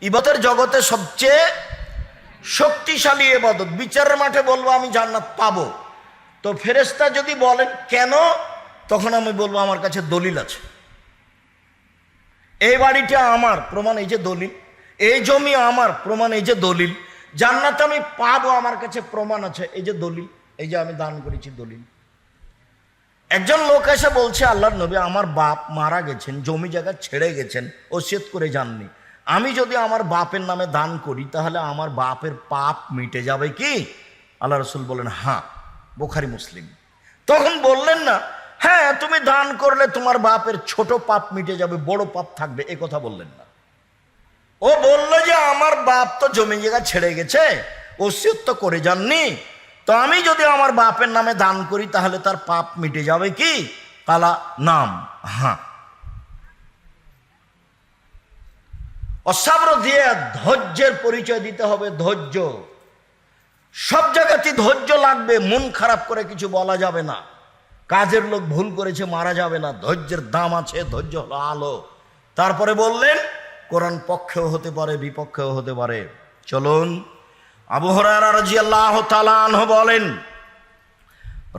ইবাদতের জগতে সবচেয়ে শক্তিশালী ইবাদত। বিচারের মাঠে বলবো আমি জান্নাত পাবো, তো ফেরেশতা যদি বলেন কেন, তখন আমি বলবো আমার কাছে দলিল আছে। এই বাড়িটা আমার, প্রমাণ এই যে দলিল। এই জমি আমার, প্রমাণ এই যে দলিল। জান্নাত আমি পাবো, আমার কাছে প্রমাণ আছে, এই যে দলিল। এই যে আমি দান করেছি, দলিল। একজন লোক এসে বলছে, আল্লাহর নবী আমার বাপ মারা গেছেন, জমি জায়গা ছেড়ে গেছেন, ওসিয়ত করে যাননি, আমি যদি আমার বাপের নামে দান করি তাহলে আমার বাপের পাপ মিটে যাবে কি? আল্লাহ রসুল বলেন হ্যাঁ, বুখারী মুসলিম। তখন বললেন না, হ্যাঁ তুমি দান করলে তোমার বাপের ছোট পাপ মিটে যাবে, বড় পাপ থাকবে, এ কথা বললেন না। ও বললো যে আমার বাপ তো জমি জায়গা ছেড়ে গেছে, ওসিয়ত তো করে যাননি, তো আমি যদি আমার বাপের নামে দান করি তাহলে তার পাপ মিটে যাবে কি? কালা নাম, হ্যাঁ। অসাব্র দিয়ে ধৈর্যের পরিচয় দিতে হবে। ধৈর্য সব জায়গাতেই ধৈর্য লাগবে। মন খারাপ করে কিছু বলা যাবে না। কাজের লোক ভুল করেছে, মারা যাবে না। ধৈর্যের দাম আছে, ধৈর্য হলো আলো। তারপরে বললেন কোরআন পক্ষেও হতে পারে, বিপক্ষেও হতে পারে। চলুন, আবু হুরায়রা রাদিয়াল্লাহু তাআলা আনহু বলেন,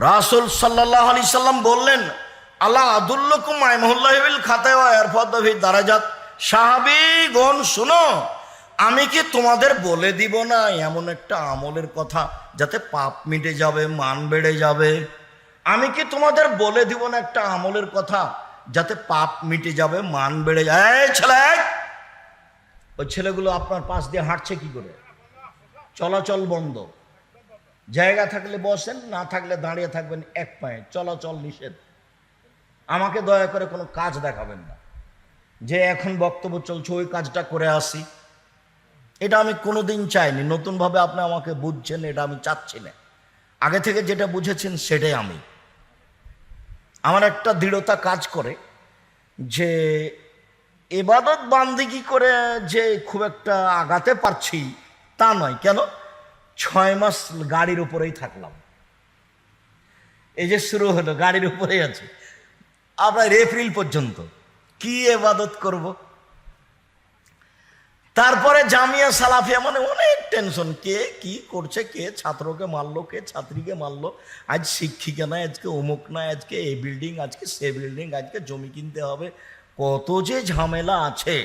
রাসূল সাল্লাল্লাহু আলাইহি সাল্লাম বললেন, আল্লাহ আদুল্লুকুম আইমুল্লাহি বিল খাতায় ওয়া ইরফাদু ফি দারাজাত। সাহাবীগণ শুনো, আমি কি তোমাদের বলে দিব না এমন একটা আমলের কথা যাতে পাপ মিটে যাবে, মান বেড়ে যাবে? আমি কি তোমাদের বলে দিব না একটা আমলের কথা যাতে পাপ মিটে যাবে, মান বেড়ে যায়? এই ছেলে, ওই ছেলেগুলো আপনার পাশ দিয়ে হাঁটছে কি করে? চলাচল বন্ধ। জায়গা থাকলে বসেন, না থাকলে দাঁড়িয়ে থাকবেন এক পায়ে। চলাচল নিষেধ। আমাকে দয়া করে কোনো কাজ দেখাবেন না যে এখন বক্তব্য চলছে ওই কাজটা করে আসি। এটা আমি কোনোদিন চাইনি। নতুনভাবে আপনি আমাকে বুঝছেন, এটা আমি চাচ্ছি না। আগে থেকে যেটা বুঝেছেন সেটাই আমি। আমার একটা দৃঢ়তা কাজ করে যে ইবাদত বান্দিগি করে যে খুব একটা আগাতে পারছি তা নয়। কেন? 6 মাস গাড়ির উপরেই থাকলাম। এই যে শুরু হলো, গাড়ির উপরেই আছে আপনার এপ্রিল পর্যন্ত। কি ইবাদত করব? তারপরে জামিয়া সালাফিয়া মানে অনেক টেনশন। কে কি করছে, কে ছাত্রকে মারলো, কে ছাত্রীকে মারলো, আজ শিক্ষিকা নাই, আজকে অমুক নাই, আজকে এই বিল্ডিং, আজকে সে বিল্ডিং, আজকে জমি কিনতে হবে, কত যে ঝামেলা আছে।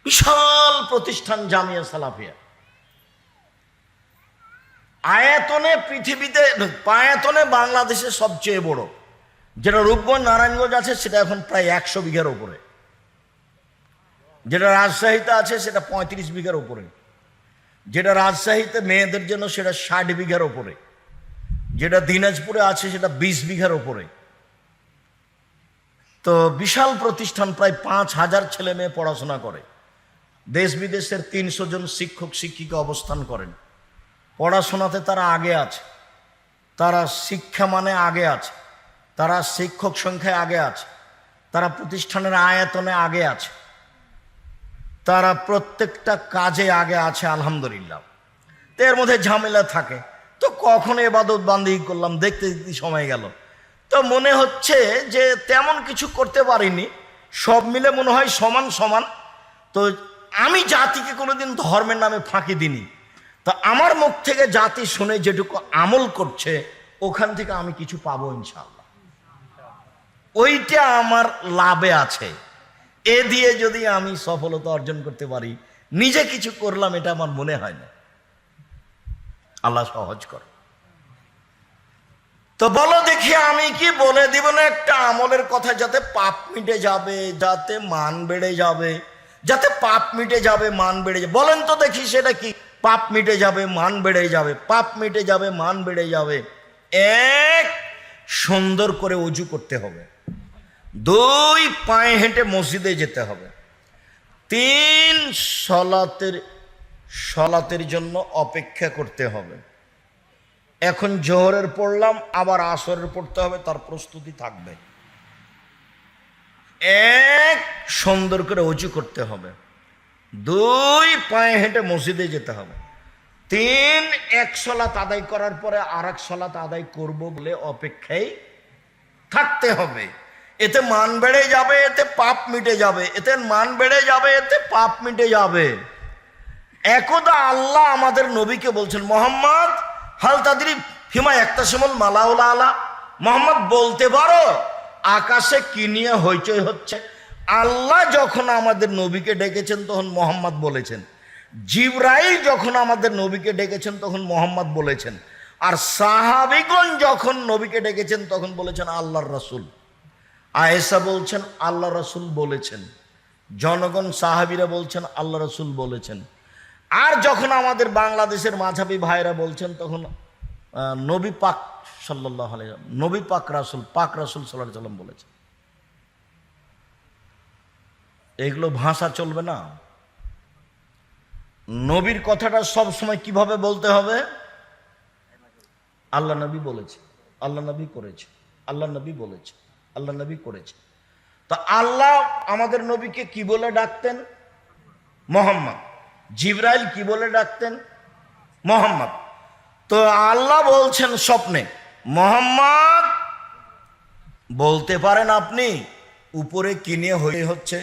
বিশাল প্রতিষ্ঠান জামিয়া সালাফিয়া। আয়তনে পৃথিবীতে, আয়তনে বাংলাদেশে সবচেয়ে বড়। যেটা রূপগঞ্জ নারায়ণগঞ্জ আছে সেটা এখন প্রায় 100 বিঘার উপরে। যেটা রাজশাহীতে আছে সেটা 35 বিঘার উপরে। যেটা রাজশাহীতে মেয়েদের জন্য সেটা 60 বিঘার উপরে। যেটা দিনাজপুরে আছে সেটা 20 বিঘার উপরে। তো বিশাল প্রতিষ্ঠান, প্রায় 5000 ছেলে মেয়ে পড়াশোনা করে। দেশ বিদেশের 300 জন শিক্ষক শিক্ষিকা অবস্থান করেন। পড়াশোনাতে তারা আগে আছে, তারা শিক্ষা মানে আগে আছে, তারা শিক্ষক সংখ্যায় আগে আছে, তারা প্রতিষ্ঠানের আয়তনে আগে আছে, তারা প্রত্যেকটা কাজে আগে আছে, আলহামদুলিল্লাহ। তো এর মধ্যে ঝামেলা থাকে। তো কখন ইবাদত বান্দিগি করলাম, দেখতে দেখতে সময় গেল। তো মনে হচ্ছে যে তেমন কিছু করতে পারিনি, সব মিলে মনে হয় সমান সমান। তো আমি জাতিকে কোনোদিন ধর্মের নামে ফাঁকি দিইনি। তো আমার মুখ থেকে জাতি শুনে যেটুকু আমল করছে ওখান থেকে আমি কিছু পাবো ইনশাআল্লাহ। ওইটা আমার লাভে আছে। এ দিয়ে যদি আমি সফলতা অর্জন করতে পারি, নিজে কিছু করলাম এটা আমার মনে হয় না। আল্লাহ সহজ কর। তো বলো দেখি, আমি কি বলে দিব না একটা আমলের কথা যাতে পাপ মিটে যাবে, যাতে মান বেড়ে যাবে, যাতে পাপ মিটে যাবে, মান বেড়ে যাবে? বলেন তো দেখি সেটা কি? পাপ মিটে যাবে, মান বেড়ে যাবে, পাপ মিটে যাবে, মান বেড়ে যাবে। 1, সুন্দর করে ওযু করতে হবে। 2, পায়ে হেঁটে মসজিদে যেতে হবে। 3, সলাতের জন্য অপেক্ষা করতে হবে। এখন জোহরের পড়লাম, আবার আসরের পড়তে হবে, তার প্রস্তুতি থাকবে। 1, সুন্দর করে ওযু করতে হবে। 2, পায়ে হেঁটে মসজিদে যেতে হবে। 3, এক সালাত আদায় করার পরে আর এক সালাত আদায় করব বলে অপেক্ষায় থাকতে হবে। এতে মান বেড়ে যাবে, এতে পাপ মিটে যাবে। এতে মান বেড়ে যাবে, এতে পাপ মিটে যাবে। একদা আল্লাহ আমাদের নবীকে বলছেন, মোহাম্মদ হাল তাদরি ফিমা একতাসমুল মালাউলা আলা, মোহাম্মদ বলতে পারো আকাশে কি নিয়ে হইচই হচ্ছে? আল্লাহ যখন আমাদের নবীকে ডেকেছেন তখন মোহাম্মদ বলেছেন, জিবরাইল যখন আমাদের নবীকে ডেকেছেন তখন মোহাম্মদ বলেছেন, আর সাহাবীগণ যখন নবীকে ডেকেছেন তখন বলেছেন আল্লাহর রাসূল। আয়েশা বলছেন আল্লাহ রাসূল বলেছেন, জনগণ সাহাবীরা বলছেন আল্লাহ রাসূল বলেছেন। আর যখন আমাদের বাংলাদেশের মাঝাবি ভাইরা বলছেন তখন নবী পাক সাল্লাল্লাহু আলাইহি ওয়াসাল্লাম, নবী পাক রাসূল সাল্লাল্লাহু আলাইহি ওয়াসাল্লাম বলেছেন। এগুলো ভাষা চলবে না। নবীর কথাটা সব সময় কিভাবে বলতে হবে? আল্লাহ নবী বলেছে, আল্লাহ নবী করেছে, আল্লাহ নবী বলেছে, আল্লাহ নবী করেছে। তো আল্লাহ আমাদের নবীকে কি বলে ডাকতেন? মোহাম্মদ। জিবরাইল কি বলে ডাকতেন? মোহাম্মদ। তো আল্লাহ বলছেন স্বপ্নে, মোহাম্মদ বলতে পারেন আপনি উপরে কি নিয়ে হচ্ছে?